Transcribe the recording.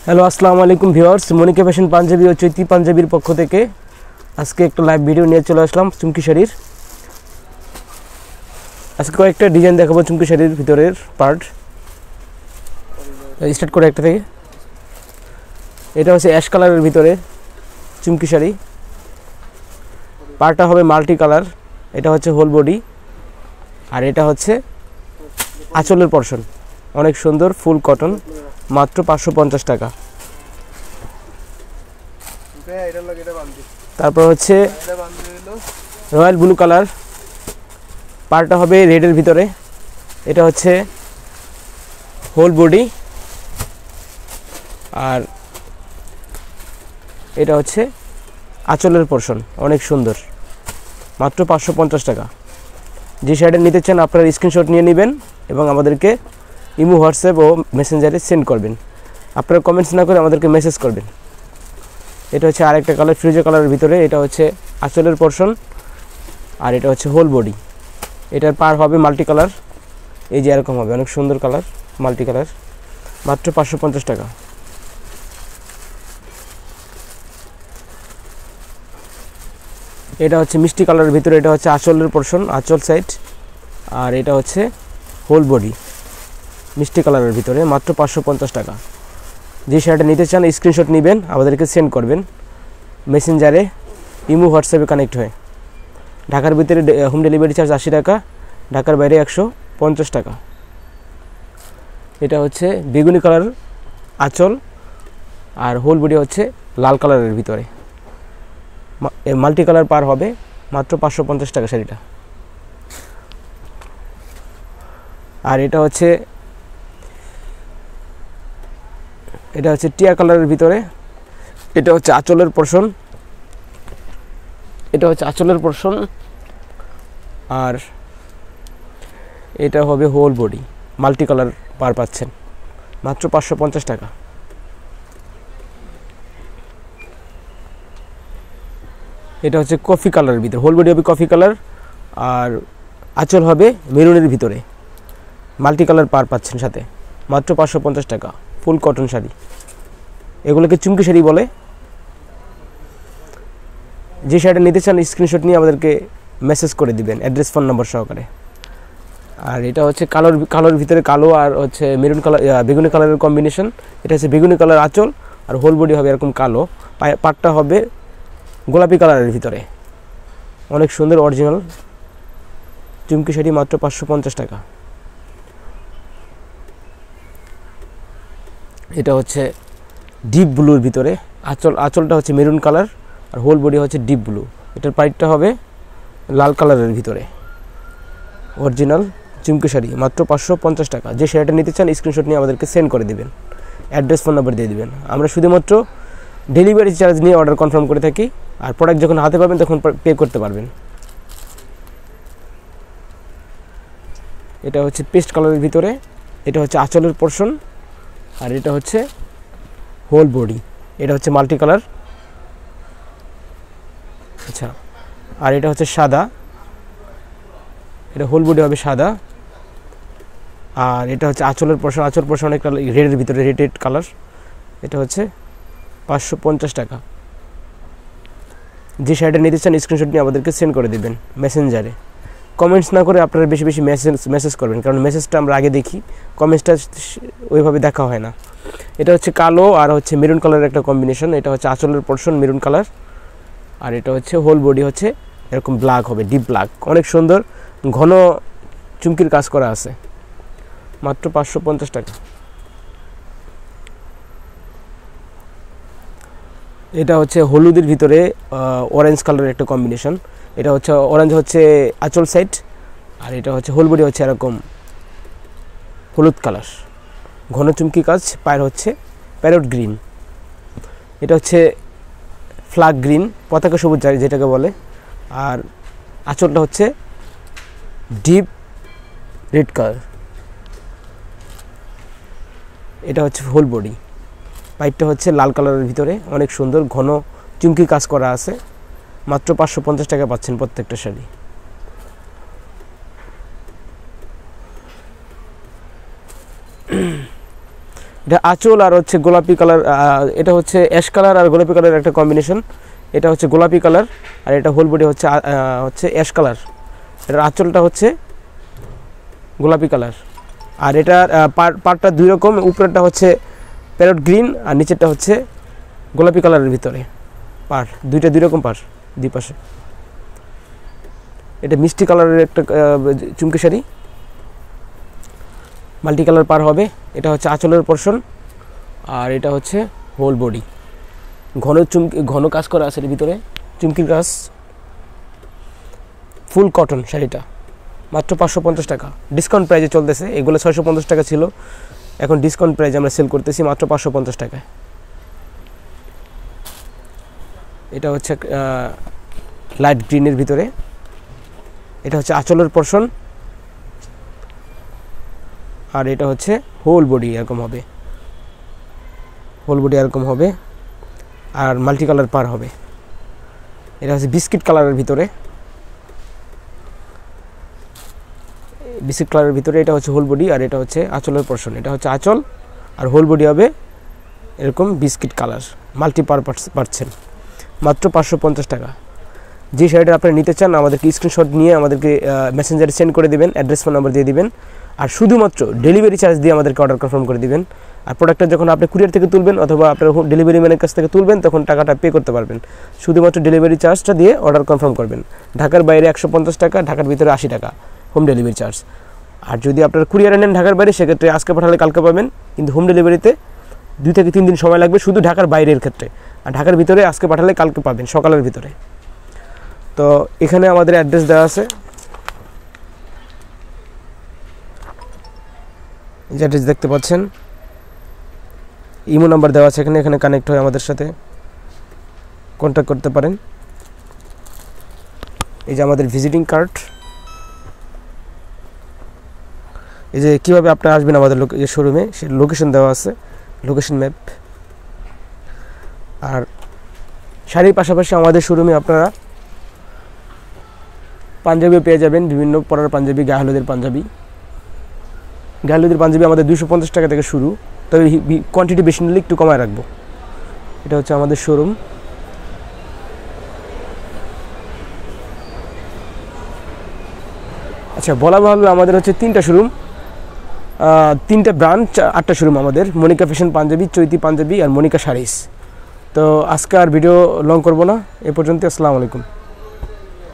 Hello আসসালামু আলাইকুম viewers, Monika fashion panjabi ও চৈতি পাঞ্জাবির পক্ষ থেকে আজকে একটা লাইভ ভিডিও নিয়ে চলে আসলাম চুমকি শাড়ির। আজকে কয়েকটা ডিজাইন দেখাবো চুমকি শাড়ির ভিতরের পার্ট। স্টার্ট করে একটা থেকে। এটা হচ্ছে অ্যাশ কালারের ভিতরে চুমকি শাড়ি, পার্টটা হবে মাল্টি কালার। এটা হচ্ছে হোল বডি, আর এটা হচ্ছে আঁচলের পোরশন। অনেক সুন্দর ফুল কটন, মাত্র 550 টাকা। তারপর হচ্ছে রয়্যাল ব্লু কালার, পার্টটা হবে রেডের ভিতরে। এটা হচ্ছে হোল বডি, আর এটা হচ্ছে আঁচলের পোরশন। অনেক সুন্দর, মাত্র 550 টাকা। যে শাড়িটা নিতে চান আপনারা স্ক্রিনশট নিয়ে নেবেন এবং আমাদেরকে ইমো, হোয়াটসঅ্যাপ ও মেসেঞ্জারে সেন্ড করবেন। আপনারা কমেন্টস না করে আমাদেরকে মেসেজ করবেন। এটা হচ্ছে আরেকটা কালার, ফিরোজা কালারের ভিতরে। এটা হচ্ছে আঁচলের পোরশন, আর এটা হচ্ছে হোল বডি। এটার পার হবে মাল্টি কালার, এই যে এরকম হবে। অনেক সুন্দর কালার, মাল্টি কালার, মাত্র 550 টাকা। এটা হচ্ছে মিষ্টি কালারের ভিতরে। এটা হচ্ছে আঁচলের পোরশন, আঁচল সাইড, আর এটা হচ্ছে হোল বডি মিষ্টি কালারের ভিতরে, মাত্র 550 টাকা। যে শাড়িটা নিতে চান স্ক্রিনশট নেবেন, আমাদেরকে সেন্ড করবেন মেসেঞ্জারে, ইমো, হোয়াটসঅ্যাপে কানেক্ট হয়ে। ঢাকার ভিতরে হোম ডেলিভারি চার্জ 80 টাকা, ঢাকার বাইরে 150 টাকা। এটা হচ্ছে বেগুনি কালার আঁচল, আর হোল বডি হচ্ছে লাল কালারের ভিতরে। মাল্টি কালার পার হবে, মাত্র 550 টাকা শাড়িটা। আর এটা হচ্ছে টিয়া কালারের ভিতরে। এটা হচ্ছে আঁচলের পোরশন, আর এটা হবে হোল বডি, মাল্টি কালার পার পাচ্ছেন, মাত্র 550 টাকা। এটা হচ্ছে কফি কালারের ভিতরে, হোল বডি হবে কফি কালার, আর আঁচল হবে মেরুনের ভিতরে, মাল্টি কালার পার পাচ্ছেন সাথে, মাত্র 550 টাকা। ফুল কটন শাড়ি, এগুলোকে চুমকি শাড়ি বলে। যে শাড়িটা নিতে চান স্ক্রিনশট নিয়ে আমাদেরকে মেসেজ করে দিবেন অ্যাড্রেস, ফোন নম্বর সহকারে। আর এটা হচ্ছে কালোর ভিতরে কালো, আর হচ্ছে মেরুন কালার, বেগুনি কালারের কম্বিনেশন। এটা হচ্ছে বেগুনি কালার আঁচল, আর হোল বডি হবে এরকম কালো, পাটটা হবে গোলাপি কালারের ভিতরে। অনেক সুন্দর অরিজিনাল চুমকি শাড়ি, মাত্র 550 টাকা। এটা হচ্ছে ডিপ ব্লুর ভিতরে, আঁচলটা হচ্ছে মেরুন কালার, আর হোল বডি হচ্ছে ডিপ ব্লু। এটার পাইটটা হবে লাল কালারের ভিতরে। অরিজিনাল চুমকি শাড়ি, মাত্র 550 টাকা। যে শাড়িটা নিতে চান স্ক্রিনশট নিয়ে আমাদেরকে সেন্ড করে দেবেন, অ্যাড্রেস, ফোন নাম্বার দিয়ে দেবেন। আমরা শুধুমাত্র ডেলিভারি চার্জ নিয়ে অর্ডার কনফার্ম করে থাকি, আর প্রোডাক্ট যখন হাতে পাবেন তখন পে করতে পারবেন। এটা হচ্ছে পেস্ট কালারের ভিতরে। এটা হচ্ছে আঁচলের পোরশন, আর এটা হচ্ছে হোল বডি। এটা হচ্ছে মাল্টি কালার, আচ্ছা। আর এটা হচ্ছে সাদা, এটা হোল বডি হবে সাদা, আর এটা হচ্ছে আঁচলের পোরশন। আঁচল পোরশন একটা রেডের ভিতরে, রেড কালার। এটা হচ্ছে 550 টাকা। যে শাড়িটা নিতে চান স্ক্রিনশট নিয়ে আমাদেরকে সেন্ড করে দেবেন মেসেঞ্জারে। কমেন্টস না করে আপনারা বেশি বেশি মেসেজ করবেন, কারণ মেসেজটা আমরা আগে দেখি, কমেন্টসটা ওইভাবে দেখা হয় না। এটা হচ্ছে কালো আর হচ্ছে মেরুন কালারের একটা কম্বিনেশন। এটা হচ্ছে আঁচলের পোরশন মেরুন কালার, আর এটা হচ্ছে হোল বডি হচ্ছে এরকম ব্ল্যাক হবে, ডিপ ব্ল্যাক। অনেক সুন্দর ঘন চুমকির কাজ করা আছে, মাত্র 550 টাকা। এটা হচ্ছে হলুদের ভিতরে অরেঞ্জ কালারের একটা কম্বিনেশন। এটা হচ্ছে অরেঞ্জ হচ্ছে আঁচল সাইড, আর এটা হচ্ছে হোল বডি হচ্ছে এরকম হলুদ কালার, ঘন চুমকি কাজ। পায়ের হচ্ছে প্যারট গ্রিন। এটা হচ্ছে ফ্ল্যাগ গ্রিন, পতাকা সবুজ যেটাকে বলে, আর আঁচলটা হচ্ছে ডিপ রেড কালার। এটা হচ্ছে হোল বডি, পাইপটা হচ্ছে লাল কালারের ভিতরে। অনেক সুন্দর ঘন চুমকি কাজ করা আছে, মাত্র 550 টাকা পাচ্ছেন প্রত্যেকটা শাড়ি। এটা আঁচল আর হচ্ছে গোলাপি কালার, এটা হচ্ছে অ্যাশ কালার আর গোলাপি কালারের একটা কম্বিনেশন। এটা হচ্ছে গোলাপি কালার আর এটা হোল বডি হচ্ছে অ্যাশ কালার। এটার আঁচলটা হচ্ছে গোলাপি কালার। আর এটার পাড়টা দুই রকম, উপরেরটা হচ্ছে প্যারট গ্রিন আর নিচেরটা হচ্ছে গোলাপি কালারের ভিতরে পাড়, দুইটা দুই রকম পাড় দুই পাশে। এটা মিষ্টি কালারের একটা চুমকি শাড়ি, মাল্টি কালার পার হবে। এটা হচ্ছে আঁচলের পোরশন আর এটা হচ্ছে হোল বডি, ঘন কাজ করা আছে এর ভিতরে, চুমকির কাজ, ফুল কটন শাড়িটা। মাত্র 550 টাকা ডিসকাউন্ট প্রাইজে চলতেছে। এগুলো 650 টাকা ছিল, এখন ডিসকাউন্ট প্রাইজে আমরা সেল করতেছি মাত্র 550 টাকায়। এটা হচ্ছে লাইট গ্রিনের ভিতরে, এটা হচ্ছে আঁচলের পোরশন আর এটা হচ্ছে হোল বডি এরকম হবে, হোল বডি এরকম হবে আর মাল্টি কালার পার হবে। এটা হচ্ছে বিস্কিট কালারের ভিতরে, বিস্কিট কালারের ভিতরে। এটা হচ্ছে হোল বডি আর এটা হচ্ছে আঁচলের পোরশন। এটা হচ্ছে আঁচল আর হোল বডি হবে এরকম বিস্কিট কালার, মাল্টি পার পাচ্ছেন মাত্র 550 টাকা। যে শাড়িটা আপনি নিতে চান আমাদেরকে স্ক্রিনশট নিয়ে আমাদেরকে মেসেঞ্জারে সেন্ড করে দিবেন, অ্যাড্রেস ফোন নাম্বার দিয়ে দিবেন আর শুধুমাত্র ডেলিভারি চার্জ দিয়ে আমাদেরকে অর্ডার কনফার্ম করে দিবেন। আর প্রোডাক্টটা যখন আপনি কুরিয়ার থেকে তুলবেন অথবা আপনার ডেলিভারি ম্যানের কাছ থেকে তুলবেন তখন টাকাটা পে করতে পারবেন। শুধুমাত্র ডেলিভারি চার্জটা দিয়ে অর্ডার কনফার্ম করবেন। ঢাকার বাইরে 150 টাকা, ঢাকার ভিতরে 80 টাকা হোম ডেলিভারি চার্জ। আর যদি আপনার কুরিয়ারে নেন ঢাকার বাইরে সেক্ষেত্রে আজকে পাঠালে কালকে পাবেন, কিন্তু হোম ডেলিভারিতে 2 থেকে 3 দিন সময় লাগবে শুধু ঢাকার বাইরের ক্ষেত্রে। আর ঢাকার ভিতরে আজকে পাঠালে কালকে পাবেন সকালের ভিতরে। তো এখানে আমাদের অ্যাড্রেস দেওয়া আছে, যে অ্যাড্রেস দেখতে পাচ্ছেন, ইমো নাম্বার দেওয়া আছে এখানে, এখানে কানেক্ট হয়ে আমাদের সাথে কন্ট্যাক্ট করতে পারেন। এই যে আমাদের ভিজিটিং কার্ড, এই যে কীভাবে আপনারা আসবেন আমাদের শোরুমে সে লোকেশন দেওয়া আছে, লোকেশন ম্যাপ। আর শাড়ির পাশাপাশি আমাদের শোরুমে আপনারা পাঞ্জাবিও পেয়ে যাবেন, বিভিন্ন পরার পাঞ্জাবি, গায়ে হলুদের পাঞ্জাবি। গায়ে হলুদের পাঞ্জাবি আমাদের 250 টাকা থেকে শুরু, তবে কোয়ান্টিটি বেশি নিলে একটু কমায় রাখবো। এটা হচ্ছে আমাদের শোরুম। আচ্ছা, বলা ভালো আমাদের হচ্ছে 3টা শোরুম, 3টা ব্রাঞ্চ, 8টা শোরুম আমাদের। মনিকা ফ্যাশন পাঞ্জাবি, চৈতি পাঞ্জাবি আর মনিকা শাড়িস। তো আজকে আর ভিডিও লং করবো না, এ পর্যন্ত। আসসালামু আলাইকুম।